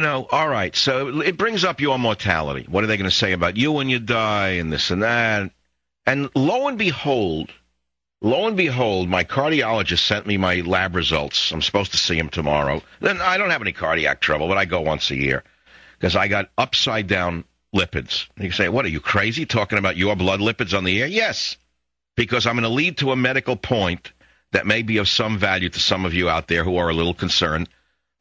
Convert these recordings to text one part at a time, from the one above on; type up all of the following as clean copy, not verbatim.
All right, so it brings up your mortality. What are they going to say about you when you die and this and that? And lo and behold, my cardiologist sent me my lab results. I'm supposed to see him tomorrow. Then I don't have any cardiac trouble, but I go once a year because I got upside-down lipids. You say, what, are you crazy talking about your blood lipids on the air? Yes, because I'm going to lead to a medical point that may be of some value to some of you out there who are a little concerned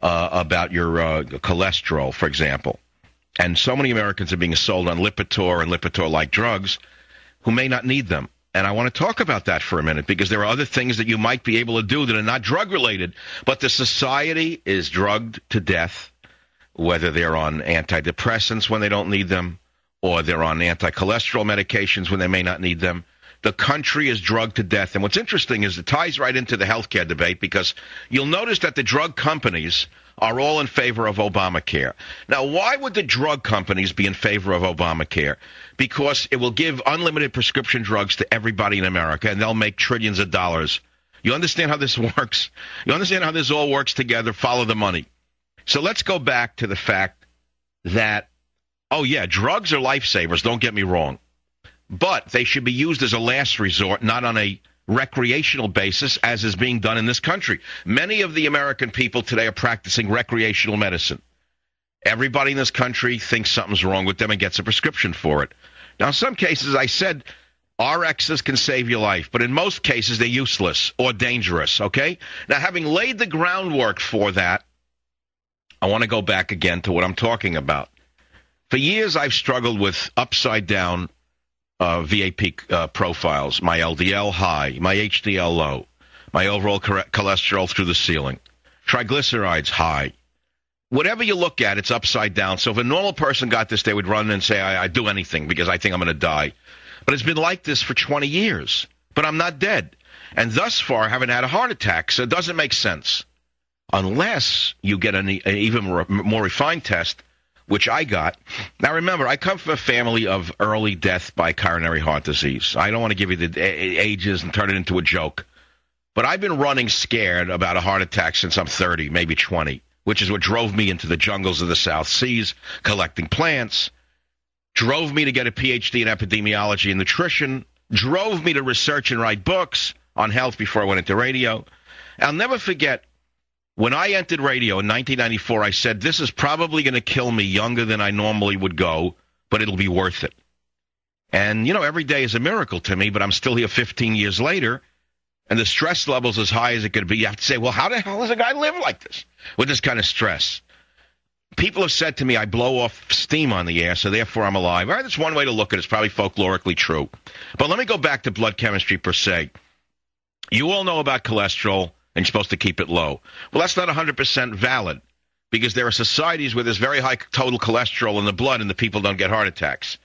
about your cholesterol, for example. And so many Americans are being sold on Lipitor and Lipitor-like drugs who may not need them. And I want to talk about that for a minute because there are other things that you might be able to do that are not drug-related. But the society is drugged to death, whether they're on antidepressants when they don't need them or they're on anti-cholesterol medications when they may not need them. The country is drugged to death. And what's interesting is it ties right into the healthcare debate because you'll notice that the drug companies are all in favor of Obamacare. Now, why would the drug companies be in favor of Obamacare? Because it will give unlimited prescription drugs to everybody in America, and they'll make trillions of dollars. You understand how this works? You understand how this all works together? Follow the money. So let's go back to the fact that, drugs are lifesavers, don't get me wrong. But they should be used as a last resort, not on a recreational basis, as is being done in this country. Many of the American people today are practicing recreational medicine. Everybody in this country thinks something's wrong with them and gets a prescription for it. Now, in some cases, I said RXs can save your life, but in most cases, they're useless or dangerous, okay? Now, having laid the groundwork for that, I want to go back again to what I'm talking about. For years, I've struggled with upside-down VAP profiles, my LDL high, my HDL low, my overall cholesterol through the ceiling, triglycerides high. Whatever you look at, it's upside down. So if a normal person got this, they would run and say, I'd do anything because I think I'm going to die. But it's been like this for 20 years. But I'm not dead. And thus far, I haven't had a heart attack. So it doesn't make sense. Unless you get an even more refined test, which I got. Now, remember, I come from a family of early death by coronary heart disease. I don't want to give you the ages and turn it into a joke. But I've been running scared about a heart attack since I'm 30, maybe 20, which is what drove me into the jungles of the South Seas, collecting plants, drove me to get a PhD in epidemiology and nutrition, drove me to research and write books on health before I went into radio. I'll never forget, when I entered radio in 1994, I said, this is probably going to kill me younger than I normally would go, but it'll be worth it. And, every day is a miracle to me, but I'm still here 15 years later, and the stress level's as high as it could be. You have to say, well, how the hell does a guy live like this with this kind of stress? People have said to me, I blow off steam on the air, so therefore I'm alive. All right, that's one way to look at it. It's probably folklorically true. But let me go back to blood chemistry per se. You all know about cholesterol, and you're supposed to keep it low. Well, that's not 100% valid because there are societies where there's very high total cholesterol in the blood and the people don't get heart attacks.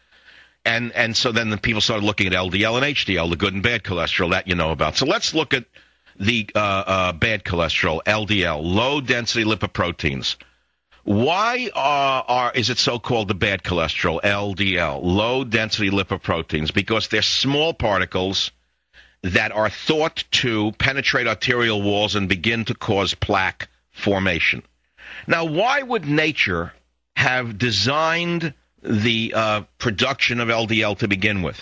And so then the people started looking at LDL and HDL, the good and bad cholesterol that you know about. So let's look at the bad cholesterol, LDL, low-density lipoproteins. Why is it so-called the bad cholesterol, LDL, low-density lipoproteins? Because they're small particles that are thought to penetrate arterial walls and begin to cause plaque formation. Now, why would nature have designed the production of LDL to begin with?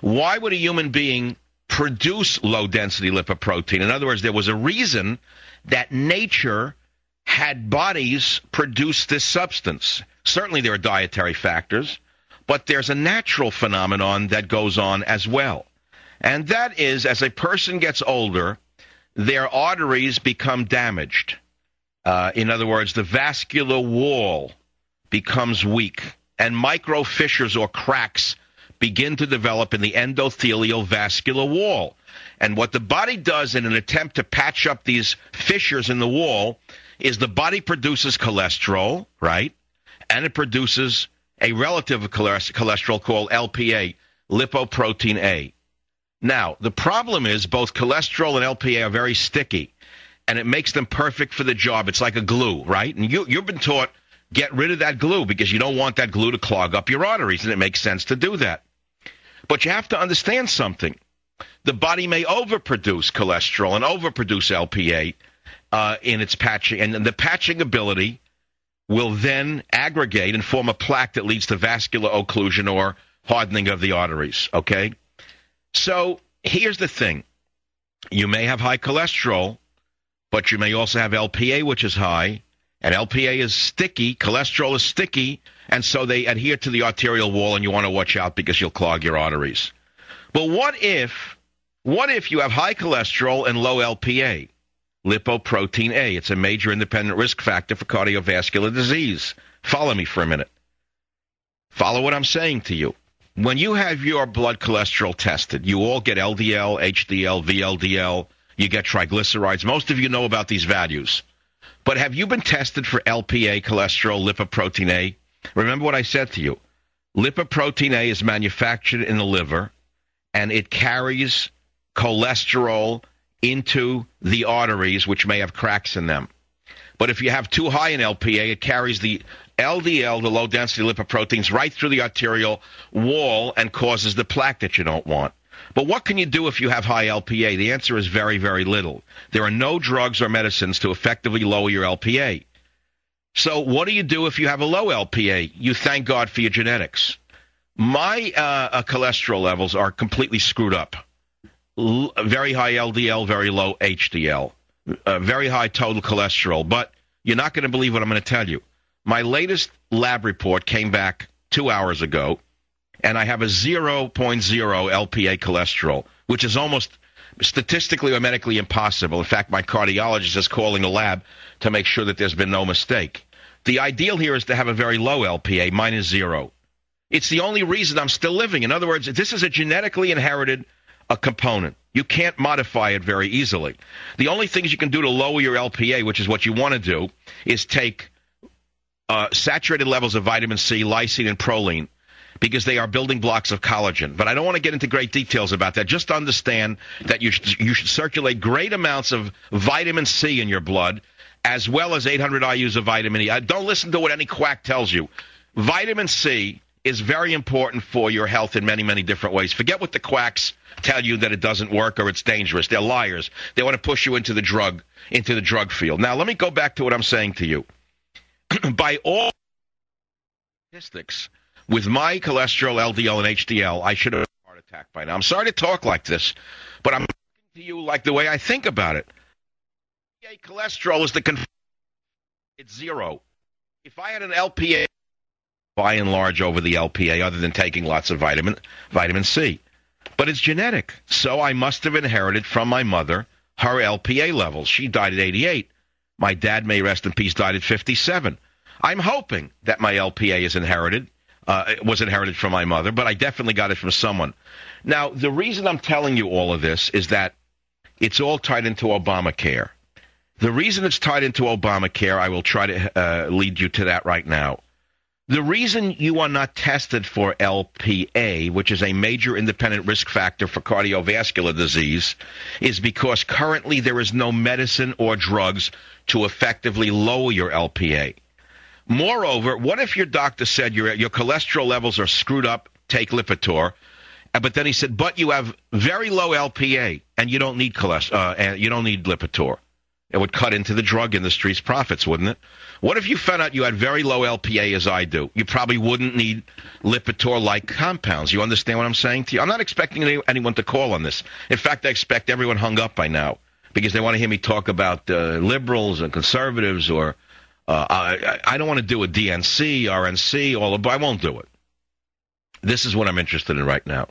Why would a human being produce low-density lipoprotein? In other words, there was a reason that nature had bodies produce this substance. Certainly there are dietary factors, but there's a natural phenomenon that goes on as well. And that is, as a person gets older, their arteries become damaged. In other words, the vascular wall becomes weak, and micro fissures or cracks begin to develop in the endothelial vascular wall. And what the body does in an attempt to patch up these fissures in the wall is the body produces cholesterol, right? And it produces a relative of cholesterol called LPA, lipoprotein A. Now, the problem is both cholesterol and LPA are very sticky, and it makes them perfect for the job. It's like a glue, right? And you've been taught, get rid of that glue because you don't want that glue to clog up your arteries, and it makes sense to do that. But you have to understand something. The body may overproduce cholesterol and overproduce LPA in its patching, and the patching ability will then aggregate and form a plaque that leads to vascular occlusion or hardening of the arteries, okay? So here's the thing. You may have high cholesterol, but you may also have LPA, which is high, and LPA is sticky, cholesterol is sticky, and so they adhere to the arterial wall, and you want to watch out because you'll clog your arteries. But what if you have high cholesterol and low LPA? Lipoprotein A. It's a major independent risk factor for cardiovascular disease. Follow me for a minute. Follow what I'm saying to you. When you have your blood cholesterol tested, you all get LDL, HDL, VLDL, you get triglycerides. Most of you know about these values. But have you been tested for LPA, cholesterol, lipoprotein A? Remember what I said to you. Lipoprotein A is manufactured in the liver, and it carries cholesterol into the arteries, which may have cracks in them. But if you have too high in LPA, it carries the LDL, the low-density lipoproteins, right through the arterial wall and causes the plaque that you don't want. But what can you do if you have high LPA? The answer is very, very little. There are no drugs or medicines to effectively lower your LPA. So what do you do if you have a low LPA? You thank God for your genetics. My cholesterol levels are completely screwed up. Very high LDL, very low HDL. Very high total cholesterol. But you're not going to believe what I'm going to tell you. My latest lab report came back 2 hours ago, and I have a 0.0 LPA cholesterol, which is almost statistically or medically impossible. In fact, my cardiologist is calling the lab to make sure that there's been no mistake. The ideal here is to have a very low LPA, mine is 0. It's the only reason I'm still living. In other words, this is a genetically inherited component. You can't modify it very easily. The only things you can do to lower your LPA, which is what you want to do, is take saturated levels of vitamin C, lysine, and proline, because they are building blocks of collagen. But I don't want to get into great details about that. Just understand that you should circulate great amounts of vitamin C in your blood, as well as 800 IUs of vitamin E. Don't listen to what any quack tells you. Vitamin C is very important for your health in many, many different ways. Forget what the quacks tell you that it doesn't work or it's dangerous. They're liars. They want to push you into the drug field. Now, let me go back to what I'm saying to you. By all statistics, with my cholesterol, LDL, and HDL, I should have had a heart attack by now. I'm sorry to talk like this, but I'm talking to you like the way I think about it. Cholesterol is it's 0. If I had an LPA, by and large over the LPA, other than taking lots of vitamin C. But it's genetic, so I must have inherited from my mother her LPA levels. She died at 88. My dad, may rest in peace, died at 57. I'm hoping that my LPA is was inherited from my mother, but I definitely got it from someone. Now, the reason I'm telling you all of this is that it's all tied into Obamacare. The reason it's tied into Obamacare, I will try to lead you to that right now. The reason you are not tested for LPA, which is a major independent risk factor for cardiovascular disease, is because currently there is no medicine or drugs to effectively lower your LPA. Moreover, what if your doctor said your cholesterol levels are screwed up, take Lipitor, but then he said, but you have very low LPA and you don't need and you don't need Lipitor? It would cut into the drug industry's profits, wouldn't it? What if you found out you had very low LPA, as I do? You probably wouldn't need Lipitor-like compounds. You understand what I'm saying to you? I'm not expecting anyone to call on this. In fact, I expect everyone hung up by now because they want to hear me talk about liberals and conservatives, or I don't want to do a DNC, RNC, but I won't do it. This is what I'm interested in right now.